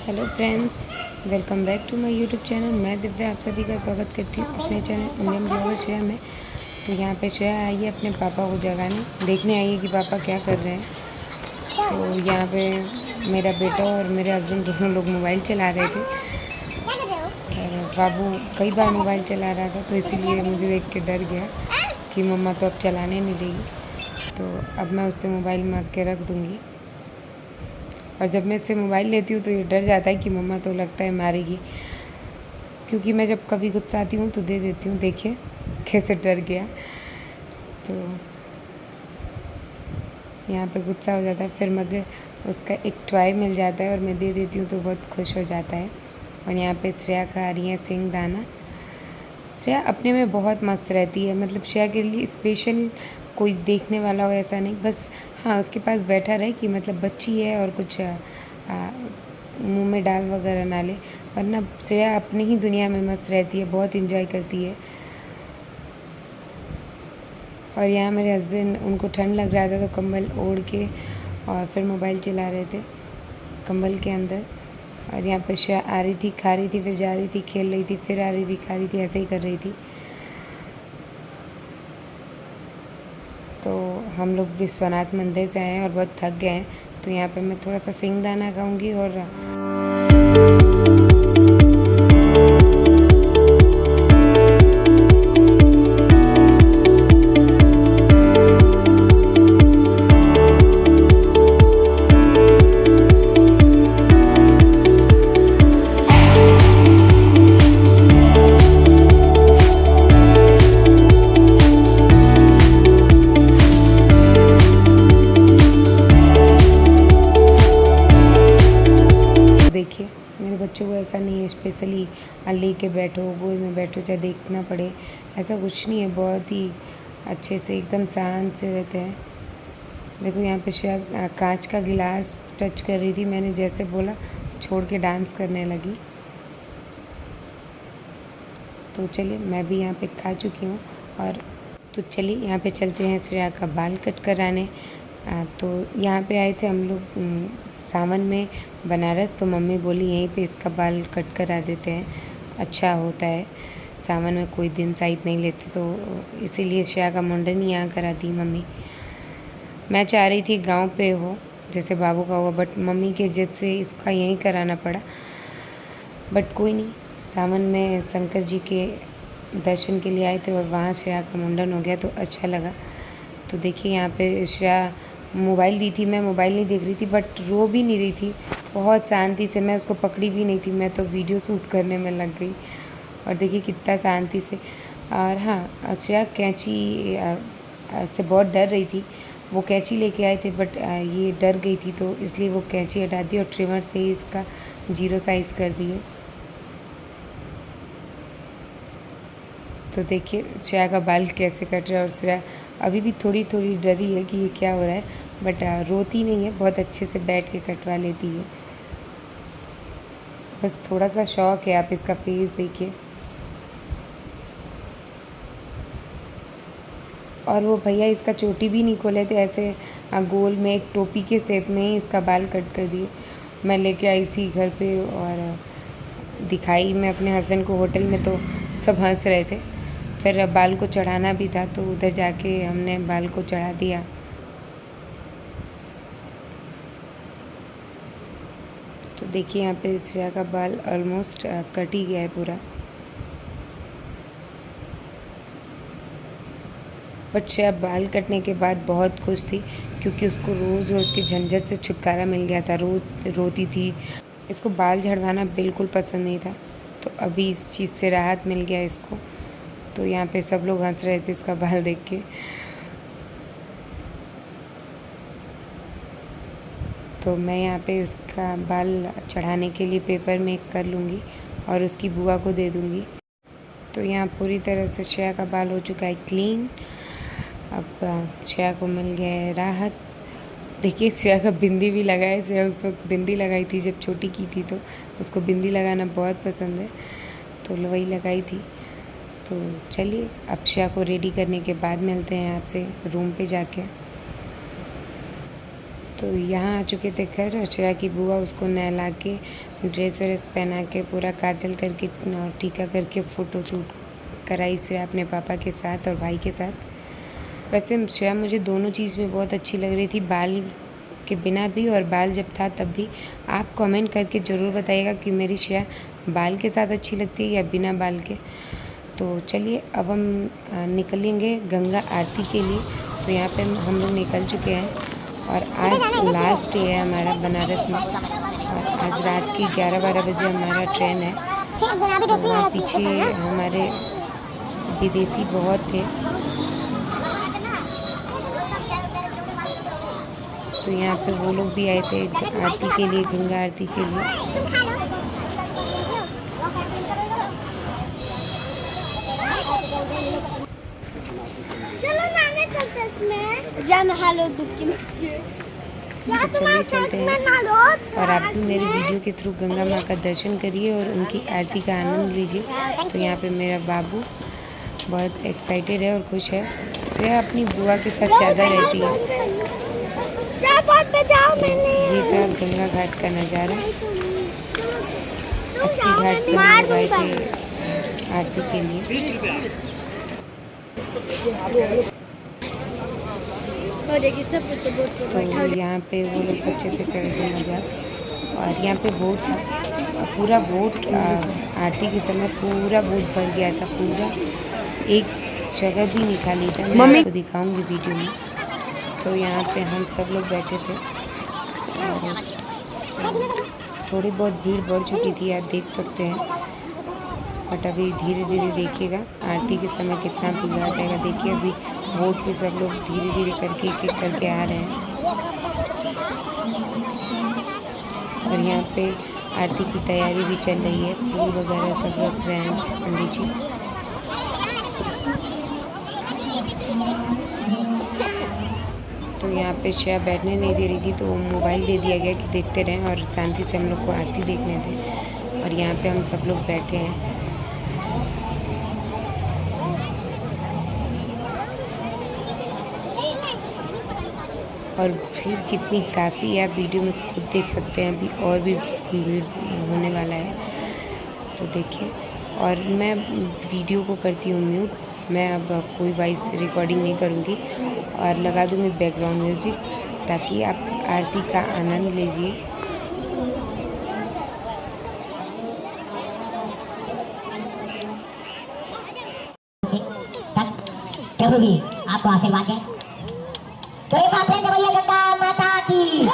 Hello friends, welcome back to my YouTube channel. मैं दिव्या आप सभी का स्वागत करती हूँ अपने चैनल इंडियन ब्लॉगर श्रेया में। तो यहाँ पे श्रेया आई है अपने पापा को जगाने, देखने आई है कि पापा क्या कर रहे हैं। तो यहाँ पे मेरा बेटा और मेरे हस्बैंड दोनों लोग मोबाइल चला रहे थे और बाबू कई बार मोबाइल चला रहा था, तो इसीलिए मुझे देख के डर गया कि मम्मा तो अब चलाने नहीं देगी। तो अब मैं उससे मोबाइल मांग के रख दूँगी। और जब मैं इससे मोबाइल लेती हूँ तो ये डर जाता है कि मम्मा तो लगता है मारेगी, क्योंकि मैं जब कभी गुस्साती हूँ तो दे देती हूँ। देखिए कैसे डर गया। तो यहाँ पे गुस्सा हो जाता है, फिर मगर उसका एक टॉय मिल जाता है और मैं दे देती हूँ तो बहुत खुश हो जाता है। और यहाँ पे श्रेया खा रही है सिंगदाना। श्रेया अपने में बहुत मस्त रहती है, मतलब श्रेया के लिए स्पेशल कोई देखने वाला हो ऐसा नहीं, बस हाँ उसके पास बैठा रहे कि मतलब बच्ची है और कुछ मुंह में डाल वगैरह ना ले, वरना श्रेया अपनी ही दुनिया में मस्त रहती है, बहुत इंजॉय करती है। और यहाँ मेरे हस्बैंड, उनको ठंड लग रहा था तो कंबल ओढ़ के और फिर मोबाइल चला रहे थे कंबल के अंदर। और यहाँ पर श्रेया आ रही थी, खा रही थी, फिर जा रही थी, खेल रही थी, फिर आ रही थी, खा रही थी, ऐसे ही कर रही थी। तो हम लोग विश्वनाथ मंदिर से आए हैं और बहुत थक गए हैं, तो यहाँ पे मैं थोड़ा सा सिंगदाना खाऊंगी। और देखिए मेरे बच्चों को ऐसा नहीं है स्पेशली ले के बैठो, गोद में बैठो, चाहे देखना पड़े, ऐसा कुछ नहीं है। बहुत ही अच्छे से एकदम शांत से रहते हैं। देखो यहाँ पे श्रेया कांच का गिलास टच कर रही थी, मैंने जैसे बोला छोड़ के डांस करने लगी। तो चलिए मैं भी यहाँ पे खा चुकी हूँ। और तो चलिए यहाँ पे चलते हैं श्रेया का बाल कट कराने। तो यहाँ पे आए थे हम लोग सावन में बनारस, तो मम्मी बोली यहीं पे इसका बाल कट करा देते हैं, अच्छा होता है। सावन में कोई दिन साइड नहीं लेते, तो इसीलिए श्रेया का मुंडन ही यहाँ करा दी मम्मी। मैं चाह रही थी गांव पे हो जैसे बाबू का हुआ, बट मम्मी के जिद से इसका यहीं कराना पड़ा। बट कोई नहीं, सावन में शंकर जी के दर्शन के लिए आए थे और वहाँ श्रेया का मुंडन हो गया, तो अच्छा लगा। तो देखिए यहाँ पे श्रेया मोबाइल दी थी, मैं मोबाइल नहीं देख रही थी, बट रो भी नहीं रही थी, बहुत शांति से। मैं उसको पकड़ी भी नहीं थी, मैं तो वीडियो शूट करने में लग गई। और देखिए कितना शांति से। और हाँ, श्रेया कैंची से बहुत डर रही थी। वो कैंची लेके आए थे, बट ये डर गई थी, तो इसलिए वो कैंची हटा दी और ट्रिमर से ही इसका 0 साइज़ कर दिए। तो देखिए श्रेया का बाल कैसे कट रहा है। और श्रेया अभी भी थोड़ी थोड़ी डरी है कि ये क्या हो रहा है, बट रोती नहीं है, बहुत अच्छे से बैठ के कटवा लेती है। बस थोड़ा सा शौक है, आप इसका फेस देखिए। और वो भैया इसका चोटी भी नहीं खोले थे, ऐसे गोल में एक टोपी के शेप में ही इसका बाल कट कर दिए। मैं लेके आई थी घर पे और दिखाई मैं अपने हस्बैंड को होटल में, तो सब हंस रहे थे। फिर बाल को चढ़ाना भी था, तो उधर जाके हमने बाल को चढ़ा दिया। तो देखिए यहाँ पे श्रेया का बाल ऑलमोस्ट कट ही गया है पूरा। बट श्रेया बाल कटने के बाद बहुत खुश थी, क्योंकि उसको रोज़ रोज़ की झंझट से छुटकारा मिल गया था। रोज़ रोती थी, इसको बाल झड़वाना बिल्कुल पसंद नहीं था, तो अभी इस चीज़ से राहत मिल गया इसको। तो यहाँ पे सब लोग हंस रहे थे इसका बाल देख के। तो मैं यहाँ पे उसका बाल चढ़ाने के लिए पेपर में कर लूँगी और उसकी बुआ को दे दूँगी। तो यहाँ पूरी तरह से श्रेया का बाल हो चुका है क्लीन। अब श्रेया को मिल गया है राहत। देखिए श्रेया का बिंदी भी लगा है। श्रेया उस वक्त बिंदी लगाई थी जब छोटी की थी, तो उसको बिंदी लगाना बहुत पसंद है, तो वही लगाई थी। तो चलिए अब श्रेया को रेडी करने के बाद मिलते हैं आपसे रूम पे जाके। तो यहाँ आ चुके थे घर और श्रेया की बुआ उसको नहला के ड्रेस व्रेस पहना के पूरा काजल करके टीका करके फ़ोटो शूट कराई श्रेया अपने पापा के साथ और भाई के साथ। वैसे श्रेया मुझे दोनों चीज़ में बहुत अच्छी लग रही थी, बाल के बिना भी और बाल जब था तब भी। आप कमेंट करके ज़रूर बताइएगा कि मेरी श्रेया बाल के साथ अच्छी लगती है या बिना बाल के। तो चलिए अब हम निकलेंगे गंगा आरती के लिए। तो यहाँ पे हम लोग निकल चुके हैं और आज लास्ट डे है हमारा बनारस में और आज रात की 11-12 बजे हमारा ट्रेन है। तो वहाँ पीछे हमारे विदेशी बहुत थे। तो यहाँ पे वो लोग भी आए थे आरती के लिए, गंगा आरती के लिए। चलिए चलते हैं और आप भी मेरी वीडियो के थ्रू गंगा माँ का दर्शन करिए और उनकी आरती का आनंद लीजिए। तो यहाँ पे मेरा बाबू बहुत एक्साइटेड है और खुश है। श्रेया अपनी बुआ के साथ ज़्यादा रहती है। ये था गंगा घाट का नज़ारा। 80 घाट पर हम लोग आए थे आरती के लिए। तो यहाँ पे वो लोग अच्छे से कर रहे हैं मजाक। और यहाँ पे पूरा वोट आरती के समय पूरा वोट भर गया था, पूरा एक जगह भी नहीं खाली था। मैं आपको दिखाऊंगी वीडियो में। तो यहाँ पे हम सब लोग बैठे थे और थोड़ी बहुत भीड़ बढ़ चुकी थी, आप देख सकते हैं। बट अभी धीरे धीरे देखिएगा आरती के समय कितना भीड़ आ जाएगा। देखिए अभी वोट पे सब लोग धीरे धीरे करके एक एक करके आ रहे हैं। और यहाँ पे आरती की तैयारी भी चल रही है, फूल वगैरह सब रख रहे हैं पंडित जी। तो यहाँ पे श्रेया बैठने नहीं दे रही थी तो वो मोबाइल दे दिया गया कि देखते रहें और शांति से हम लोग को आरती देखने थे। और यहाँ पे हम सब लोग बैठे हैं। और भीड़ कितनी काफ़ी है, आप वीडियो में खुद देख सकते हैं। अभी और भी भीड़ होने वाला है, तो देखिए। और मैं वीडियो को करती हूँ म्यूट। मैं अब कोई वॉइस रिकॉर्डिंग नहीं करूँगी और लगा दूँगी बैकग्राउंड म्यूज़िक ताकि आप आरती का आनंद लीजिए। प्रभु भी आपको आशीर्वाद दें। तो एक बार प्रेम से बोलिए गंगा माता की, एक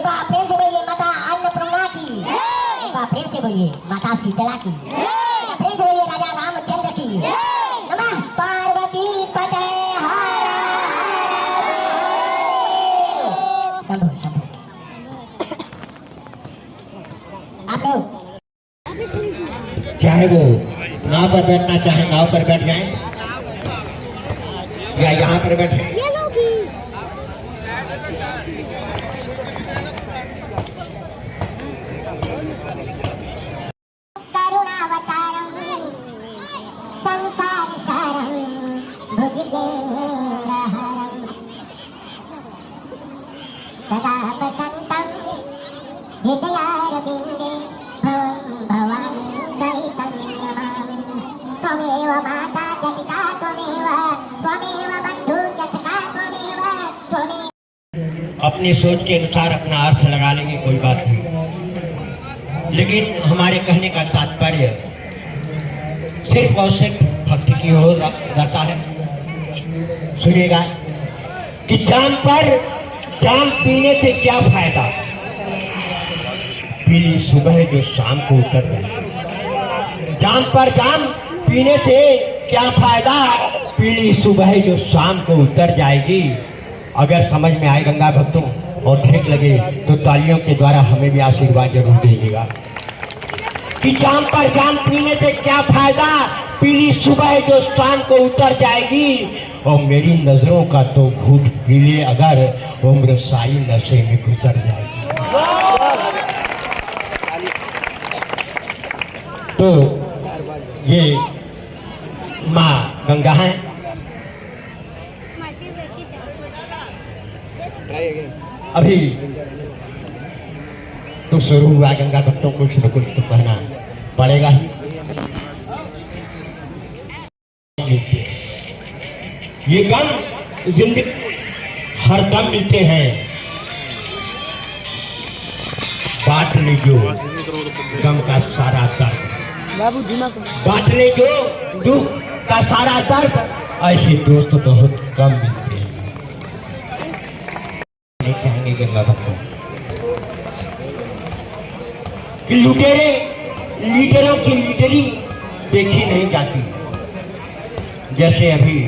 बार प्रेम से बोलिए माता अन्नपूर्णा की, एक बार प्रेम से बोलिए माता शीतला की, प्रेम से बोलिए राजा रामचंद्र की। नमः पार्वती पते हर शंभु शंभु। आप लोग चाहे वो नाव पर बैठना चाहे नाव पर बैठ जाएं या यहाँ पर बैठे। करुणावतारम संसार सारम भुजगेन्द्रहरम सदा वसंतम हृदयारविंदे भवं भवानी सहितं नमामि। त्वमेव माता च पिता त्वमेव बन्धु च सखा त्वमेव। अपनी सोच के अनुसार अपना अर्थ लगा लेंगे, कोई बात नहीं, लेकिन हमारे कहने का तात्पर्य सिर्फ और सिर्फ भक्ति की ओर रहता है। सुनिएगा कि जाम पीने से क्या फायदा, पीली सुबह जो शाम को उतर जाए। जाम पीने से क्या फायदा, पीली सुबह जो शाम को उतर जाएगी। अगर समझ में आए गंगा भक्तों और ठीक लगे तो तालियों के द्वारा हमें भी आशीर्वाद जरूर दीजिएगा कि जाम पीने से क्या फायदा, पीली सुबह जो शाम को उतर जाएगी। और मेरी नजरों का तो घूट पीले अगर उम्र सारी नशे में गुजर जाएगी। तो ये माँ गंगा है। अभी तो शुरू हुआ गंगा भक्तों को कुछ न कुछ तो कहना पड़ेगा ही। ये गम जिंदगी हर दम मिलते हैं, बांट ले जो गम का सारा दर्द, बाबू दिमाग बांट ले जो दुख का सारा दर्द, ऐसे दोस्त बहुत कम मिलते हैं। नहीं कहेंगे गंगा भक्तों कि लुटेरे लीडरों की लीडरी देखी नहीं जाती। जैसे अभी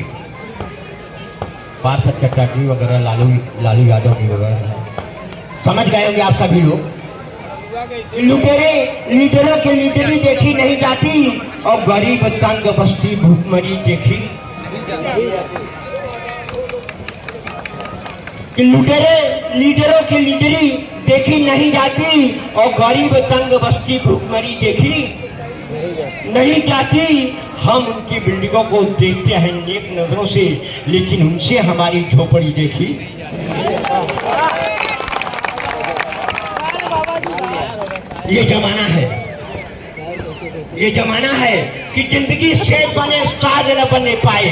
पार्थ चटर्जी वगैरह लालू यादव की वगैरह, समझ गए होंगे आप सभी लोग। लुटेरे लीडरों की लीडरी देखी नहीं जाती और गरीब तंग बस्ती भूखमरी देखी। लुटेरे लीडरों की लीडरी देखी नहीं जाती और गरीब तंग बस्ती भूखमरी देखी नहीं जाती। हम उनकी बिल्डिंगों को देखते हैं नेक नजरों से, लेकिन उनसे हमारी झोपड़ी देखी। ये जमाना है, ये जमाना है कि जिंदगी शेर बने साज न बने पाए,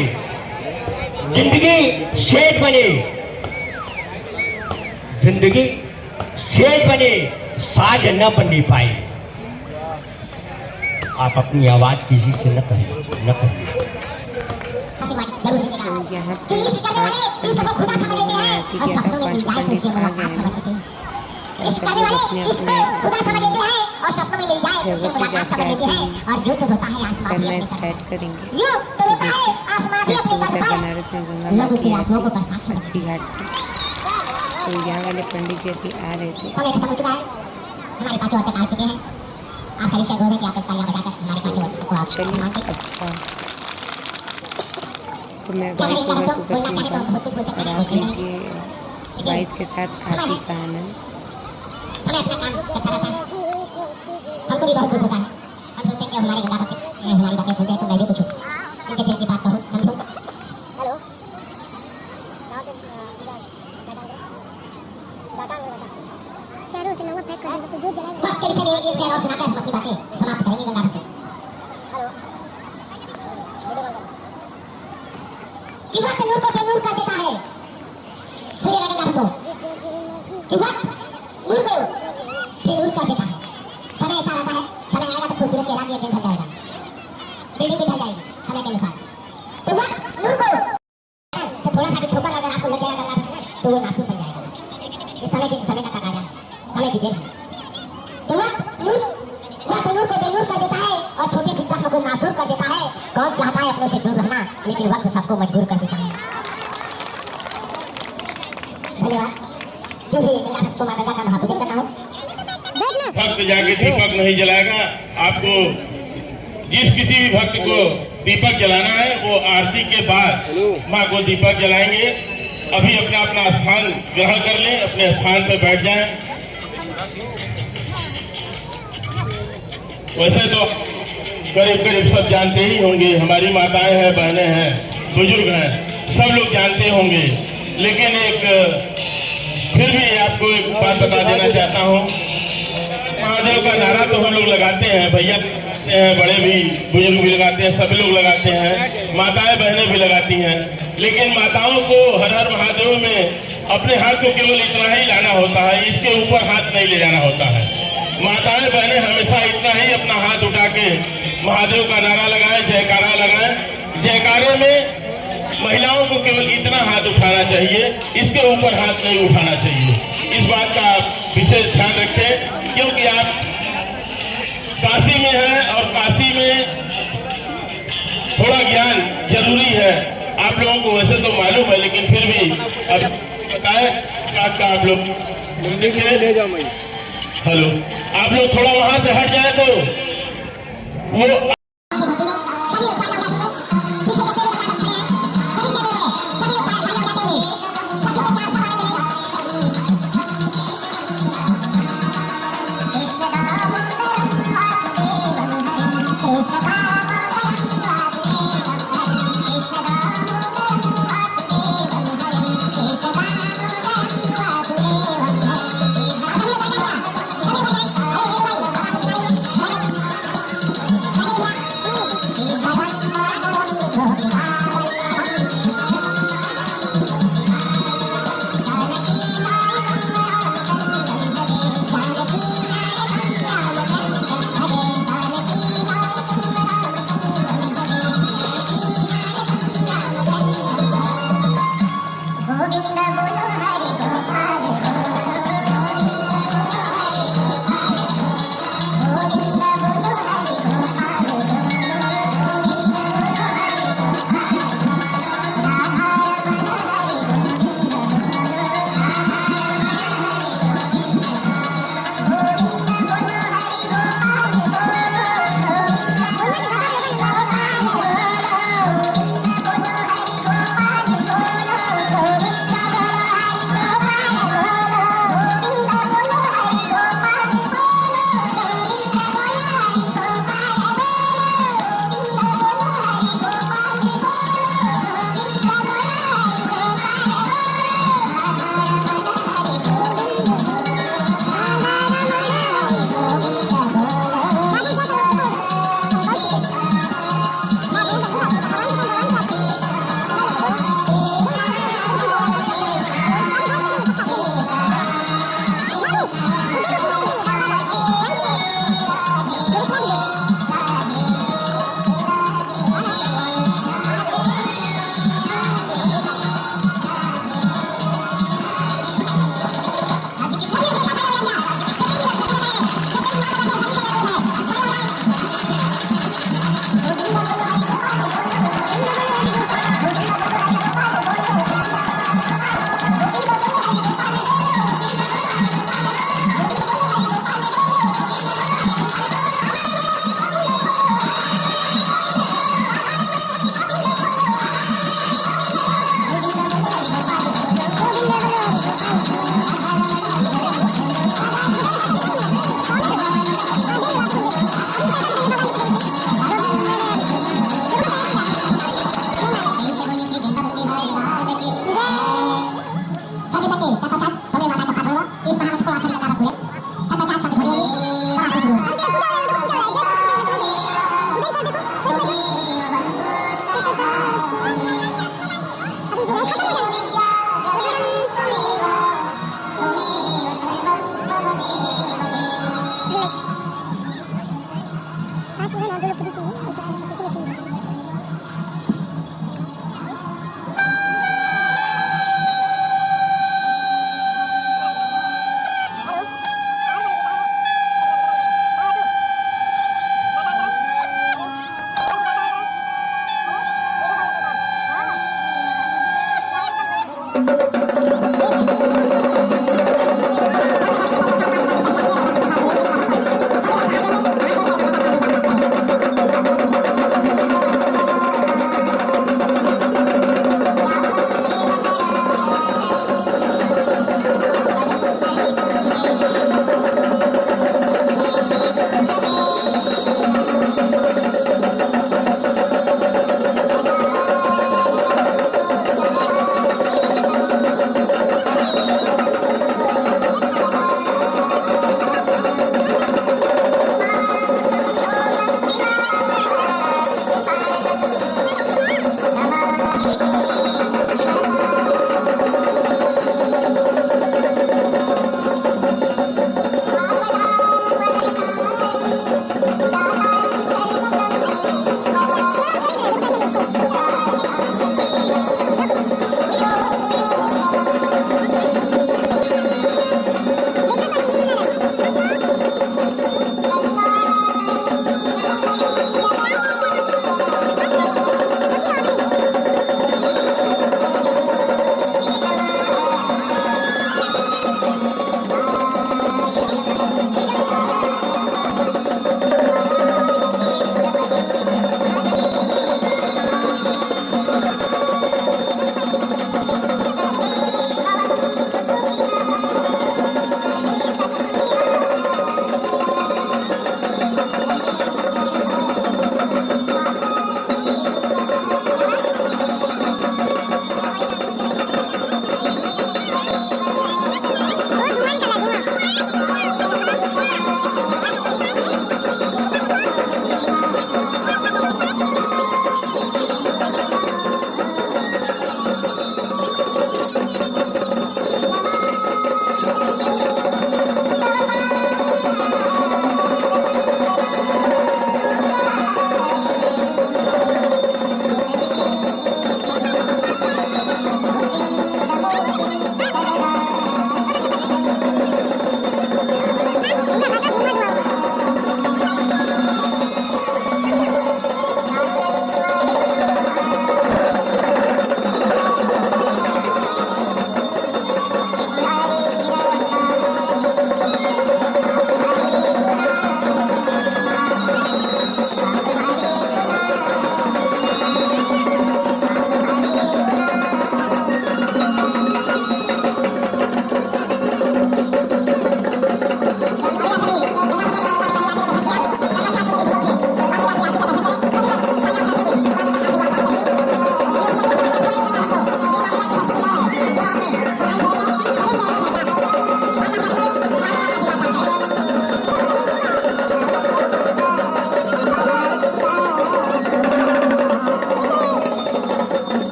जिंदगी शेर बने, जिंदगी शेर बने साज न बनने पाए। आप अपनी आवाज किसी से न कहें, न कहें। तो यहाँ पे 5 पंडित लोगों में आती है, 5 पंडित आ गए हैं और सब लोग अपने अपने जगह पे जाके करना स्टार्ट करेंगे। तो देखिए कैसे होता है बनारस में गंगा माँ की अस्सी घाट की। तो यहाँ वाले पंडित जी अभी आ रहे थे। समय खत्म हो चुका है, हमारे पास और तक आ चुके हैं। आप सभी से बोल रहे कि आप तालियां बजाकर हमारे पास को आप चलिए तो मैं वॉइस ओवर को करती हूँ और आप लीजिए वॉइस के साथ आरती का आनंद। हमें अपना काम करता रहता है, हमको भी बहुत दुख होता है। हम सोचते हैं कि हमारे गंगा भक्त हमारी बातें सुन रहे हैं तो मैं भी कुछ उनके दिल की बात कहूँ, समझूँ। हेलो वक्त के विषय में एक शेर और सुनाकर हम अपनी बातें समाप्त करेंगे गंगा भक्त। कि वक्त नूर को बेनूर कर देता है, सुनिएगा गंगा भक्तों, कि वक्त नूर को बेनूर कर देता है। समय ऐसा रहता है, समय आएगा तो खूबसूरत चेहरा भी एक दिन ढल जाएगा, बिल्डिंग भी ढल जाएगी समय के अनुसार। तो वक्त नूर को तो थोड़ा सा भी ठोकर अगर आपको लग जाएगा गंगा भक्त तो वो नासूर बन जाएगा। ये समय का तकाजा, समय की देन है। तो वक्त नूर को बेनूर कर देता है और छोटे से जख्म को नासूर कर देता है। कौन चाहता है अपनों से दूर रहना, लेकिन वक्त सबको मजबूर कर देता है। धन्यवाद। जो भी गंगा भक्त को माँ गंगा का महापूजन करना हो, भक्त जाके दीपक नहीं जलाएगा। आपको जिस किसी भी भक्त को दीपक जलाना है वो आरती के बाद माँ को दीपक जलाएंगे। अभी अपना अपना स्थान ग्रहण कर लें, अपने स्थान पर बैठ जाएं। वैसे तो करीब करीब सब जानते ही होंगे, हमारी माताएं हैं, बहनें हैं, बुजुर्ग हैं, सब लोग जानते होंगे। लेकिन एक फिर भी आपको एक बात बता देना चाहता हूँ। महादेव का नारा तो हम लोग लगाते हैं, भैया बड़े भी बुजुर्ग भी लगाते हैं, सभी लोग लगाते हैं, माताएं बहनें भी लगाती हैं। लेकिन माताओं को हर हर महादेव में अपने हाथ को केवल इतना ही लाना होता है, इसके ऊपर हाथ नहीं ले जाना होता है। माताएं बहनें हमेशा इतना ही अपना हाथ उठा के महादेव का नारा लगाएं, जयकारा लगाएं। जयकारे में महिलाओं को केवल इतना हाथ उठाना चाहिए, इसके ऊपर हाथ नहीं उठाना चाहिए। इस बात का आप विशेष ध्यान रखें, क्योंकि आप काशी में हैं और काशी में थोड़ा ज्ञान जरूरी है। आप लोगों को वैसे तो मालूम है, लेकिन फिर भी अब बताएं का आप लोग ले जाओ। हेलो, आप लोग थोड़ा वहां से हट जाए तो वो कृष्ण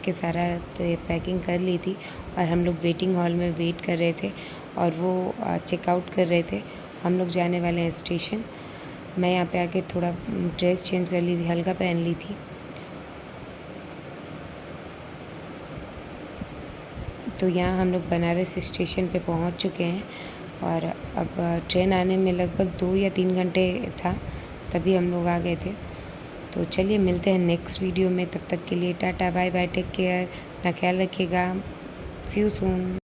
के सारा पैकिंग कर ली थी और हम लोग वेटिंग हॉल में वेट कर रहे थे और वो चेकआउट कर रहे थे। हम लोग जाने वाले हैं स्टेशन। मैं यहाँ पे आके थोड़ा ड्रेस चेंज कर ली थी, हल्का पहन ली थी। तो यहाँ हम लोग बनारस स्टेशन पे पहुँच चुके हैं और अब ट्रेन आने में लगभग 2 या 3 घंटे था, तभी हम लोग आ गए थे। तो चलिए मिलते हैं नेक्स्ट वीडियो में, तब तक के लिए tata bye bye, take care, अपना ख्याल रखिएगा, सी यू सून।